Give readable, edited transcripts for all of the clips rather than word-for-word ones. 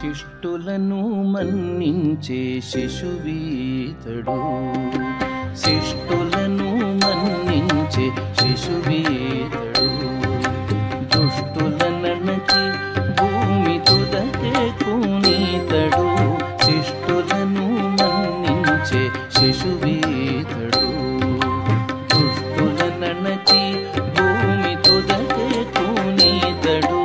శిష్టులను మన్నించే శిశువీతడు, శిష్టులను మన్నించే శిశువీతడు. దుష్టులనణచి భూమి తుదకే కునీతడు, శిష్టులను మన్నించే శిశువీతడు. దుష్టులనణచి భూమి తుదకే కునీతడు,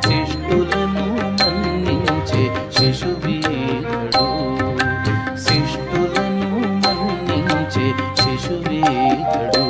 శిష్టులను మన్నించే శిశువీతడు. శిష్టులను మన్నించే శిశువీతడు.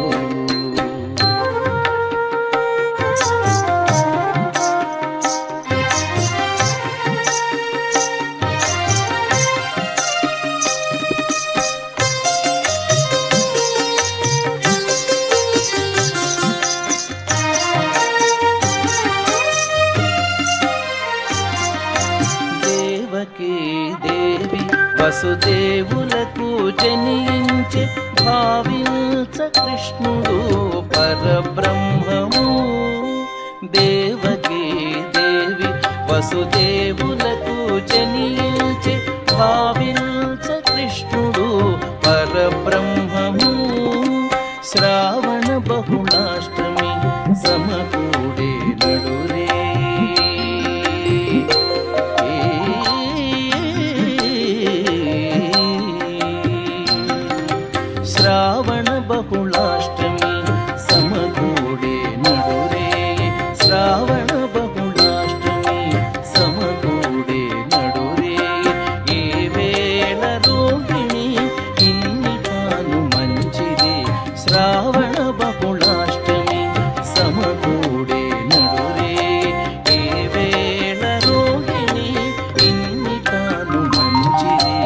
దేవి వసుదేవులకు జనించే భావించ కృష్ణుడు పరబ్రహ్మము. దేవకీ దేవి వసుదేవులకు జనించే భావించ కృష్ణుడు పరబ్రహ్మము. శ్రావణ బహుళాష్టమి సమకూడే నడురే, శ్రావణ బహుళాష్టమి సమకూడే నడురే, శ్రావణ బహుళాష్టమి సమకూడే నడురే. ఏ వేళ రోహిణి ఇన్ని తాను మంచిది, శ్రావణ బహుళాష్టమి సమకూడే నడురే. ఏ వేళ రోహిణి ఇన్ని తాను మంచిది,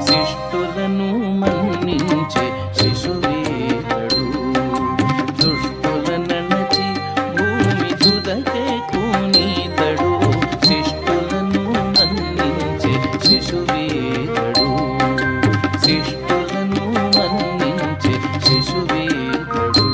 శిష్టులను మన్నించే శిశువీతడు. దుష్టులనణచి భూమి తుదకే కునీతడు, శిష్టులను మన్నించే శిశువీతడు. శిష్టులను మన్నించే శిశువీతడు.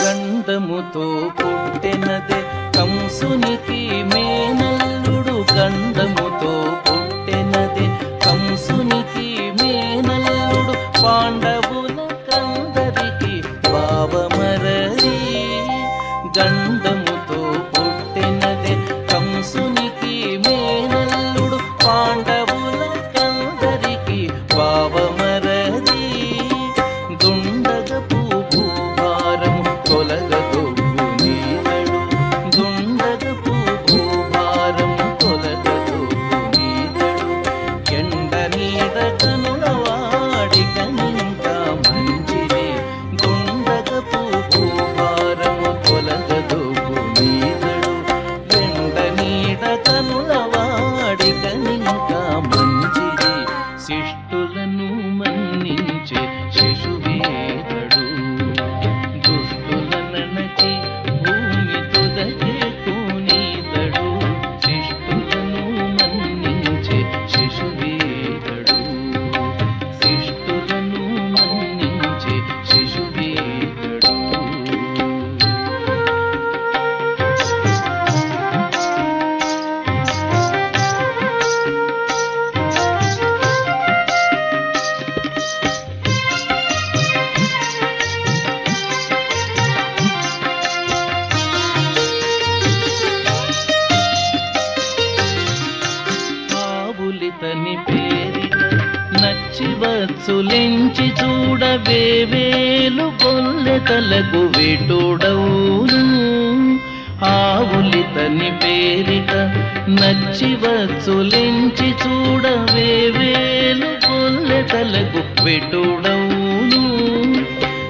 గంధముతో పుట్టెనదే కంసునికి మేనల్లుడు, గంధముతో పుట్టెనదే కంసునికి మేనల్లుడు. పాండవుల కందరికి బావమరరి, గంధముతో పుట్టెనదే కంసునికి మేనల్లుడు. పాండవుల కందరికి బావమరరి. దుండగపు భూభారము తొలగదొగ్గు నీతడు, దుండగపు భూభారము తొలగదొగ్గు నీతడు. ఎండ నీడ కనుల వాడికనింత మంచిది, దుండగపు భూభారము తొలగదొగ్గు నీతడు. ఎండ నీడ కనుల వాడికనింత మంచిది, శిష్టులను మన్నించే శిశువీతడు. దుష్టులనణచి భూమి తుదకే కునీతడు, శిష్టులను మన్నించే శిశువీతడు. శిష్టులను మన్నించే శిశువీతడు. ఆవులితని పేరిట నచ్చి వచ్చులెంచి చూడ వేవేలు గొల్లెతలకు వెటుడవును. ఆవులితని పేరిట నచ్చి వచ్చులెంచి చూడ వేవేలు గొల్లెతలకు వెటుడవును.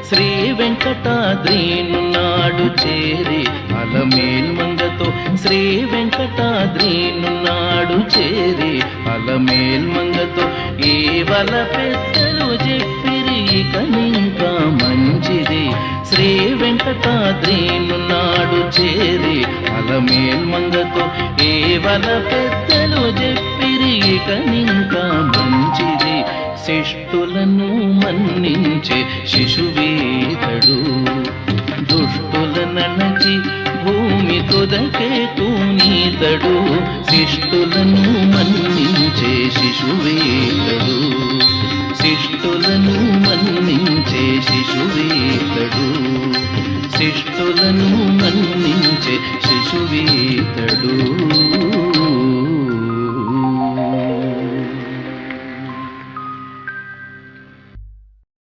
శ్రీ వెంకటాద్రీను నాడు చేరి అలమేల్మంగతో, శ్రీ వెంకటాద్రీను నాడు చేరి అలమేల్మంగతో. ఏవల పెద్దలు చెప్పిరి ఇకనింకా మంచిది. శ్రీ వెంకటాద్రినున్నాడు చేరి అలమేల్మంగతో ఏవల పెద్దలు చెప్పిరి ఇకనింకా మంచిది. శిష్టులను మన్నించే శిశువీతడు, దుష్టుల నణచి భూమి తొదకే కూనీతడు. శిష్టులను మన్నించే శిశువీతడు, శిష్టులను మన్నించే శిశువీతడు, శిష్టులను మన్నించే శిశువీతడు.